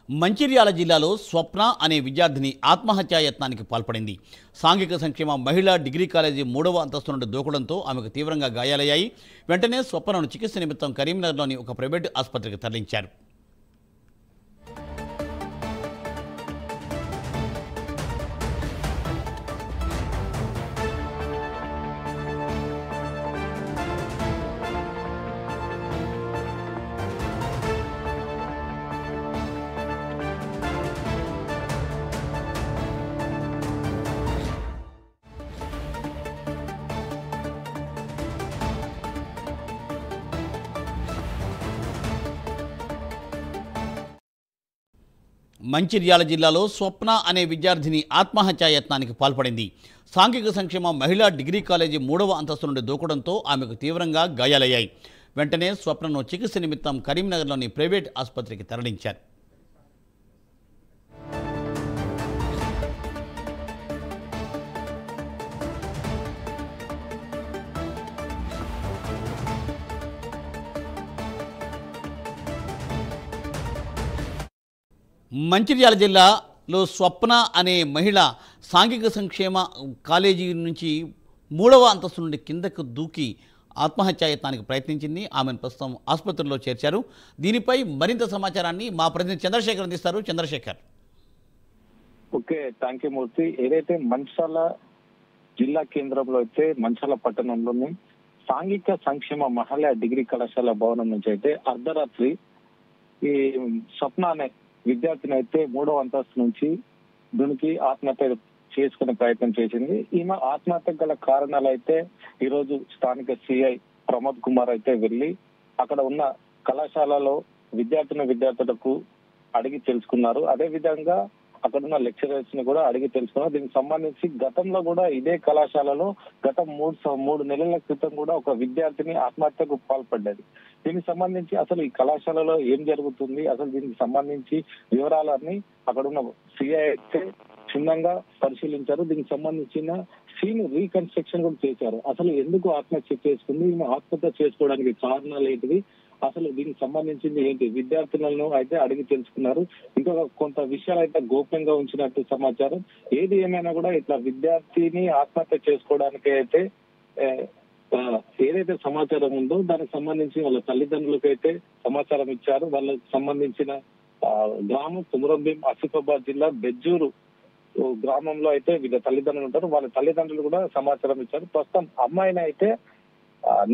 మంచిర్యాల జిల్లాలో స్వప్న అనే విద్యార్థిని ఆత్మహత్యాయత్నానికి పాల్పడింది. సాంఘిక సంక్షేమ మహిళా డిగ్రీ కాలేజీ 3వ అంతస్తు నుండి దూకడంతో ఆమెకు తీవ్రంగా గాయాలయ్యాయి. వెంటనే స్వప్నను చికిత్స నిమిత్తం కరీంనగర్లోని ఒక ప్రైవేటు ఆసుపత్రికి తరలించారు. మంచిర్యాల జిల్లాలో స్వప్న అనే విద్యార్థిని ఆత్మహత్యాయత్నానికి పాల్పడింది. సాంఘిక సంక్షేమ మహిళా డిగ్రీ కాలేజీ 3వ అంతస్తు నుండి దూకడంతో ఆమెకు తీవ్రంగా గాయాలయ్యాయి. వెంటనే స్వప్నను చికిత్స నిమిత్తం కరీంనగర్లోని ప్రైవేట్ ఆసుపత్రికి తరలించారు. మంచిర్యాల జిల్లాలో స్వప్న అనే మహిళ సాంఘిక సంక్షేమ కాలేజీ నుంచి 3వ అంతస్తు నుండి కిందకు దూకి ఆత్మహత్యాయత్నానికి ప్రయత్నించింది. ఆమెను ప్రస్తుతం ఆసుపత్రిలో చేర్చారు. దీనిపై మరింత సమాచారాన్ని మా ప్రతినిధి చంద్రశేఖర్ అందిస్తారు. చంద్రశేఖర్. ఓకే, థ్యాంక్ యూ మూర్తి. ఏదైతే మంచాల జిల్లా కేంద్రంలో అయితే మంచాల పట్టణంలోని సాంఘిక సంక్షేమ మహిళా డిగ్రీ కళాశాల భవనం నుంచి అయితే అర్ధరాత్రి ఈ స్వప్న అనే విద్యార్థిని అయితే 3వ అంతస్తు నుంచి దునికి ఆత్మహత్య చేసుకునే ప్రయత్నం చేసింది. ఈమె ఆత్మహత్య గల కారణాలు అయితే ఈ రోజు స్థానిక సిఐ ప్రమోద్ కుమార్ అయితే వెళ్లి అక్కడ ఉన్న కళాశాలలో విద్యార్థులకు అడిగి తెలుసుకున్నారు. అదే విధంగా అక్కడ ఉన్న లెక్చరర్స్ ని కూడా అడిగి తెలుసుకున్నారు. దీనికి సంబంధించి గతంలో కూడా ఇదే కళాశాలలో గత 3 నెలల క్రితం కూడా ఒక విద్యార్థిని ఆత్మహత్యకు పాల్పడ్డది. దీనికి సంబంధించి అసలు ఈ కళాశాలలో ఏం జరుగుతుంది, అసలు దీనికి సంబంధించి వివరాలన్నీ అక్కడ ఉన్న సిఐ అయితే క్షుణ్ణంగా పరిశీలించారు. దీనికి సంబంధించిన సీన్ రీకన్స్ట్రక్షన్ కూడా చేశారు. అసలు ఎందుకు ఆత్మహత్య చేసుకుంది, ఈమె ఆత్మహత్య చేసుకోవడానికి కారణాలు ఏంటిది, అసలు దీనికి సంబంధించింది ఏంటి, విద్యార్థులను అయితే అడిగి తెలుసుకున్నారు. ఇంకా కొంత విషయాలు అయితే గోప్యంగా ఉంచినట్టు సమాచారం. ఏది ఏమైనా కూడా ఇట్లా విద్యార్థిని ఆత్మహత్య చేసుకోవడానికి అయితే ఏదైతే సమాచారం ఉందో దానికి సంబంధించి వాళ్ళ తల్లిదండ్రులకు అయితే సమాచారం ఇచ్చారు. వాళ్ళకి సంబంధించిన గ్రామం కుమరంభీం ఆసిఫాబాద్ జిల్లా బెజ్జూరు గ్రామంలో అయితే వీళ్ళ తల్లిదండ్రులు ఉంటారు. వాళ్ళ తల్లిదండ్రులు కూడా సమాచారం ఇచ్చారు. ప్రస్తుతం అమ్మాయిని అయితే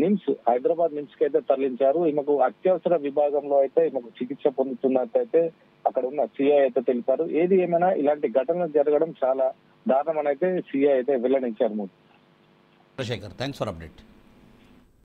నిమ్స్ హైదరాబాద్ నిమ్స్ కి అయితే తరలించారు. ఈమెకు అత్యవసర విభాగంలో అయితే ఈమెకు చికిత్స పొందుతున్నట్టయితే అక్కడ ఉన్న సిఐ అయితే తెలిపారు. ఏది ఏమైనా ఇలాంటి ఘటనలు జరగడం చాలా దారుణం అని అయితే సిఐ అయితే వెల్లడించారు. Chandrashekar, thanks for update.